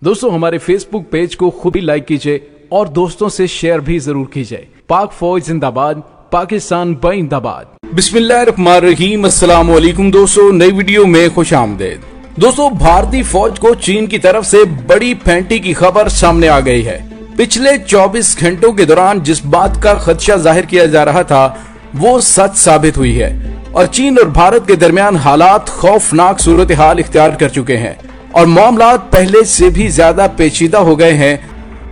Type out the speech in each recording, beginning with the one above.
दोस्तों हमारे Facebook page को खुद ही लाइक कीजिए और दोस्तों से शेयर भी जरूर कीजिए। पाक फौज जिंदाबाद, पाकिस्तान जिंदाबाद। बिस्मिल्लाहिर्रहमानिर्रहीम। अस्सलाम वालेकुम दोस्तों, नई वीडियो में खुश आमदेद। दोस्तों भारतीय फौज को चीन की तरफ से बड़ी फेंटी की खबर सामने आ गई है। पिछले 24 घंटों के दौरान जिस बात का खदशा जाहिर किया जा रहा था वो सच साबित हुई है और चीन और भारत के दरमियान हालात खौफनाक सूरत हाल इख्तियार कर चुके हैं और मामलात पहले से भी ज्यादा पेचीदा हो गए हैं।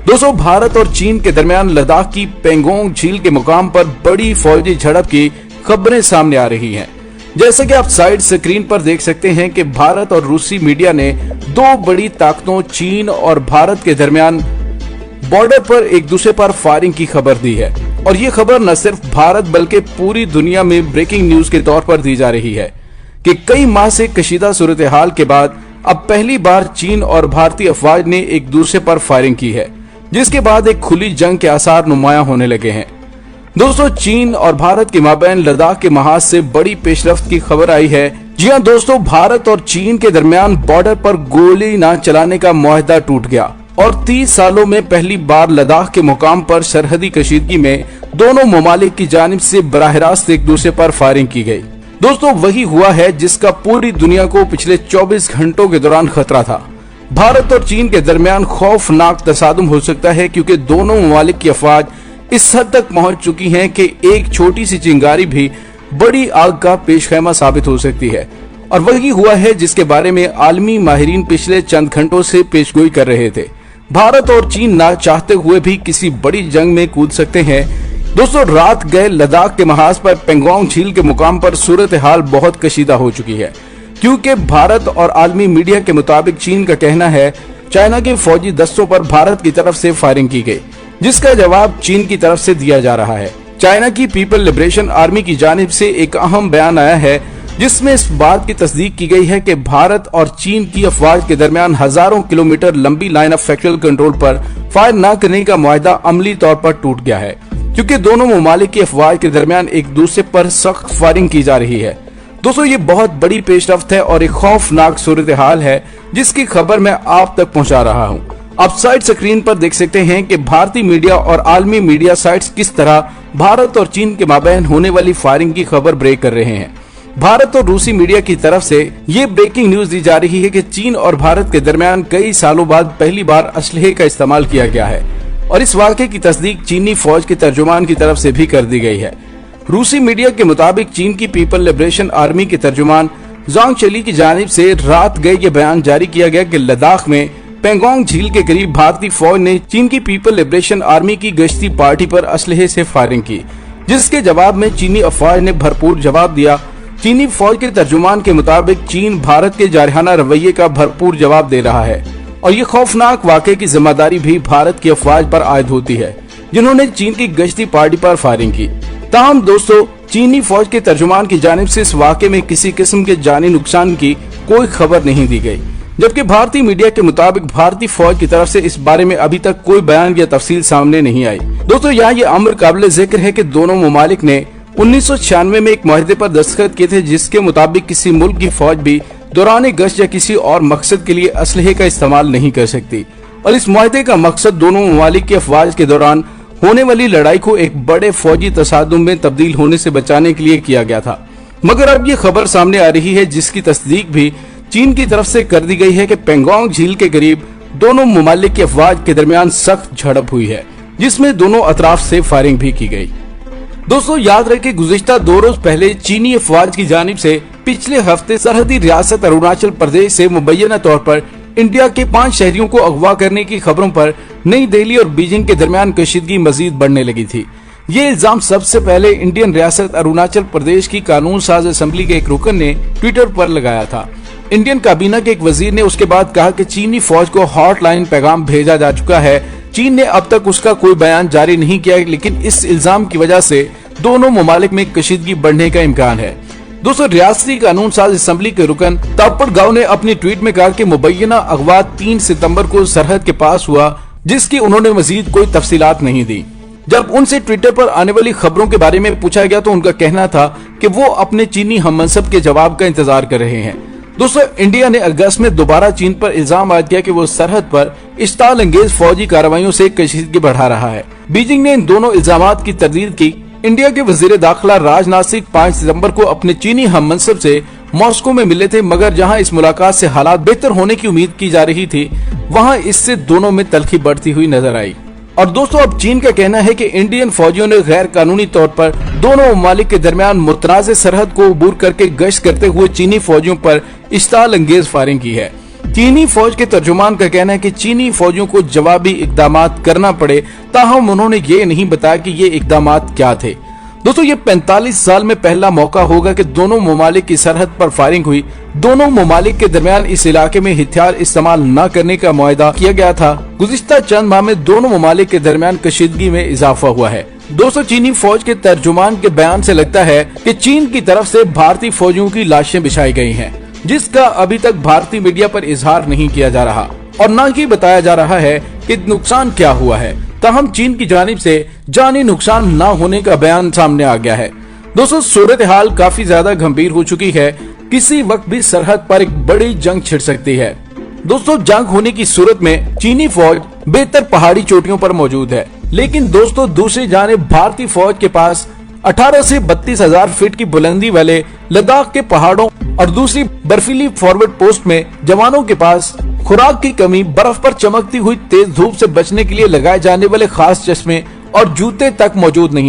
दोस्तों भारत और चीन के दरमियान लद्दाख की पेंगोंग झील के मुकाम पर बड़ी फौजी झड़प की खबरें सामने आ रही हैं। जैसे कि आप साइड स्क्रीन पर देख सकते हैं कि भारत और रूसी मीडिया ने दो बड़ी ताकतों चीन और भारत के दरमियान बॉर्डर पर एक दूसरे पर फायरिंग की खबर दी है और ये खबर न सिर्फ भारत बल्कि पूरी दुनिया में ब्रेकिंग न्यूज के तौर पर दी जा रही है कि कई माह से कशीदा सूरत हाल के बाद अब पहली बार चीन और भारतीय अफवाज ने एक दूसरे पर फायरिंग की है, जिसके बाद एक खुली जंग के आसार नुमाया होने लगे हैं। दोस्तों चीन और भारत के माबैन लद्दाख के महाज से बड़ी पेशरफ्त की खबर आई है। जी हां दोस्तों, भारत और चीन के दरमियान बॉर्डर पर गोली न चलाने का मुआहदा टूट गया और 30 सालों में पहली बार लद्दाख के मुकाम पर सरहदी कशीदगी में दोनों ममालिक की जानिब से बराह रास्त एक दूसरे पर फायरिंग की गई। दोस्तों वही हुआ है जिसका पूरी दुनिया को पिछले 24 घंटों के दौरान खतरा था। भारत और चीन के दरमियान खौफनाक तसादुम हो सकता है क्योंकि दोनों ममालिक की अफवाज इस हद तक पहुंच चुकी हैं कि एक छोटी सी चिंगारी भी बड़ी आग का पेशखैमा साबित हो सकती है और वही हुआ है जिसके बारे में आलमी माहिरीन पिछले चंद घंटों से पेशगोई कर रहे थे। भारत और चीन ना चाहते हुए भी किसी बड़ी जंग में कूद सकते हैं। दोस्तों रात गए लद्दाख के महाज पर पेंगोंग झील के मुकाम पर सूरत हाल बहुत कशीदा हो चुकी है क्योंकि भारत और आलमी मीडिया के मुताबिक चीन का कहना है चाइना के फौजी दस्तों पर भारत की तरफ से फायरिंग की गई, जिसका जवाब चीन की तरफ से दिया जा रहा है। चाइना की पीपल लिबरेशन आर्मी की जानिब से एक अहम बयान आया है जिसमें इस बात की तस्दीक की गई है कि भारत और चीन की अफवाज के दरमियान हजारों किलोमीटर लंबी लाइन ऑफ फैक्चुअल कंट्रोल पर फायर न करने का मुआहदा अमली तौर पर टूट गया है क्योंकि दोनों ममालिक की अफवाज के दरमियान एक दूसरे पर सख्त फायरिंग की जा रही है। दोस्तों ये बहुत बड़ी पेशरफ्त है और एक खौफनाक सूरत हाल है जिसकी खबर मैं आप तक पहुंचा रहा हूं। आप साइड स्क्रीन पर देख सकते हैं कि भारतीय मीडिया और आलमी मीडिया साइट्स किस तरह भारत और चीन के माबैन होने वाली फायरिंग की खबर ब्रेक कर रहे हैं। भारत और रूसी मीडिया की तरफ से ये ब्रेकिंग न्यूज दी जा रही है कि चीन और भारत के दरमियान कई सालों बाद पहली बार असलहे का इस्तेमाल किया गया है और इस वाक़े की तस्दीक चीनी फौज के तर्जुमान की तरफ से भी कर दी गई है। रूसी मीडिया के मुताबिक चीन की पीपल लिबरेशन आर्मी के तर्जुमान ज़ोंग चली की जानिब से रात गए ये बयान जारी किया गया कि लद्दाख में पेंगोंग झील के करीब भारतीय फौज ने चीन की पीपल लिबरेशन आर्मी की गश्ती पार्टी पर असलहे से फायरिंग की, जिसके जवाब में चीनी अफवाज ने भरपूर जवाब दिया। चीनी फौज के तर्जुमान के मुताबिक चीन भारत के जारहाना रवैये का भरपूर जवाब दे रहा है और ये खौफनाक वाक़े की जिम्मेदारी भी भारत की अफवाज पर आयद होती है जिन्होंने चीन की गश्ती पार्टी पर फायरिंग की। ताहम दोस्तों चीनी फौज के तर्जुमान की जानिब से इस वाक़े में किसी किस्म के जानी नुकसान की कोई खबर नहीं दी गई, जबकि भारतीय मीडिया के मुताबिक भारतीय फौज की तरफ से इस बारे में अभी तक कोई बयान या तफसील सामने नहीं आई। दोस्तों यहाँ ये अमर काबिल जिक्र है कि दोनों ममालिक ने 1996 में एक मुआहदे पर दस्तखत किए थे जिसके मुताबिक किसी मुल्क की फौज भी दौरान गश्त या किसी और मकसद के लिए असलहे का इस्तेमाल नहीं कर सकती और इस मुआहदे का मकसद दोनों ममालिक की अफवाज के दौरान होने वाली लड़ाई को एक बड़े फौजी तसादुम में तब्दील होने से बचाने के लिए किया गया था। मगर अब ये खबर सामने आ रही है जिसकी तस्दीक भी चीन की तरफ से कर दी गई है कि पेंगोंग झील के करीब दोनों ममालिक की अफवाज के दरमियान सख्त झड़प हुई है जिसमें दोनों अतराफ से फायरिंग भी की गई। दोस्तों याद रखें गुज़िश्ता 2 रोज पहले चीनी अफवाज की जानिब से पिछले हफ्ते सरहदी रियासत अरुणाचल प्रदेश से मुबैना तौर पर इंडिया के 5 शहरियों को अगवा करने की खबरों पर नई दिल्ली और बीजिंग के दरमियान कशीदगी मजीद बढ़ने लगी थी। ये इल्जाम सबसे पहले इंडियन रियासत अरुणाचल प्रदेश की कानून साज असम्बली के एक रुकन ने ट्विटर पर लगाया था। इंडियन काबीना के एक वजीर ने उसके बाद कहा कि चीनी फौज को हॉटलाइन पैगाम भेजा जा चुका है। चीन ने अब तक उसका कोई बयान जारी नहीं किया, लेकिन इस इल्जाम की वजह से दोनों ममालिक में कशीदगी बढ़ने का इम्कान है। दोस्तों रियासती कानून साज असम्बली के रुकन तापड़ गांव ने अपनी ट्वीट में कहा कि मुबैना अगवा 3 सितंबर को सरहद के पास हुआ, जिसकी उन्होंने मजीद कोई तफसीलात नहीं दी। जब उनसे ट्विटर पर आने वाली खबरों के बारे में पूछा गया तो उनका कहना था कि वो अपने चीनी हममनसब के जवाब का इंतजार कर रहे हैं। दोस्तों, इंडिया ने अगस्त में दोबारा चीन पर इल्जाम आयद किया कि वो सरहद पर इश्ताल अंगेज फौजी कार्रवाइयों से कशीदगी बढ़ा रहा है। बीजिंग ने इन दोनों इल्जामात की तरदीद की। इंडिया के वजीर दाखिला राजनाथ सिंह 5 सितंबर को अपने चीनी हम मनसब से मॉस्को में मिले थे, मगर जहां इस मुलाकात से हालात बेहतर होने की उम्मीद की जा रही थी, वहां इससे दोनों में तलखी बढ़ती हुई नजर आई। और दोस्तों, अब चीन का कहना है कि इंडियन फौजियों ने गैर कानूनी तौर पर दोनों ममालिक के दरमियान मुतनाज़ सरहद को अबूर करके गश्त करते हुए चीनी फौजियों पर इश्ताल अंगेज फायरिंग की है। चीनी फौज के तर्जुमान का कहना है कि चीनी फौजियों को जवाबी इकदामात करना पड़े, ताहम उन्होंने ये नहीं बताया कि ये इकदामात क्या थे। दोस्तों, ये 45 साल में पहला मौका होगा कि दोनों ममालिक की सरहद पर फायरिंग हुई। दोनों ममालिक के दरमियान इस इलाके में हथियार इस्तेमाल न करने का मुआहदा किया गया था। गुज़िश्ता चंद माह में दोनों ममालिक के दरमियान कशीदगी में इजाफा हुआ है। दोस्तों, चीनी फौज के तर्जुमान के बयान से लगता है कि चीन की तरफ से भारतीय फौजियों की लाशें बिछाई गई हैं, जिसका अभी तक भारतीय मीडिया पर इजहार नहीं किया जा रहा और न ही बताया जा रहा है कि नुकसान क्या हुआ है। ताहम चीन की जानिब से जानी नुकसान न होने का बयान सामने आ गया है। दोस्तों, सूरत हाल काफी ज्यादा गंभीर हो चुकी है। किसी वक्त भी सरहद पर एक बड़ी जंग छिड़ सकती है। दोस्तों, जंग होने की सूरत में चीनी फौज बेहतर पहाड़ी चोटियों पर मौजूद है, लेकिन दोस्तों दूसरी जानिब भारतीय फौज के पास 18 से 32,000 फीट की बुलंदी वाले लद्दाख के पहाड़ों और दूसरी बर्फीली फॉरवर्ड पोस्ट में जवानों के पास खुराक की कमी, बर्फ पर चमकती हुई तेज धूप से बचने के लिए लगाए जाने वाले खास चश्मे और जूते तक मौजूद नहीं।